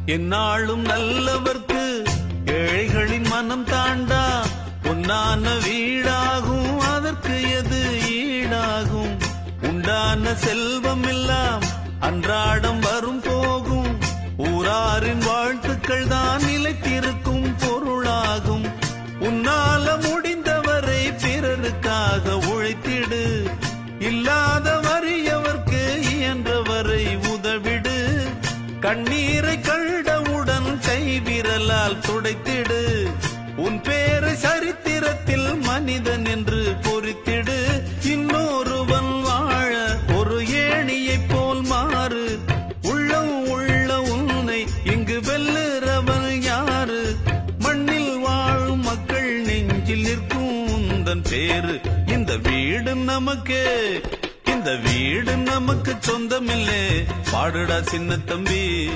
என்னாலும் நல்லவர்க்கு ஏழைகளின் மனம் தாண்டா. பொன்னான வீடாகும் அதற்கு எது ஈடாகும். உண்டான செல்வம் எல்லாம் அன்றாடம் வரும் போகும். ஊராரின் வாழ்த்துக்கள் தான் நிலைத்திருக்கும் பொருளாகும். உன்னால முடிந்தவரை பிறருக்காக உழைத்திடு. இல்லாத வறியவர்க்கு இயன்றவரை உதவிடு. கண்ணீரை கண்டவுடன் கைவிரலால் துடைத்திடு. உன் பேரை சரித்திரத்தில் மனிதன் என்று பொறித்திடு. இன்னொருவன் வாழ ஒரு ஏணியைப் போல் மாறு. உள்ளம் உள்ள உன்னை இங்கு வெல்லுறவன் யாரு? மண்ணில் வாழும் மக்கள் நெஞ்சில் நிற்கும் உந்தன் பேரு. இந்த வீடு நமக்கு, இந்த வீடு நமக்கு சொந்தமில்லை. பாடுடா சின்ன தம்பி.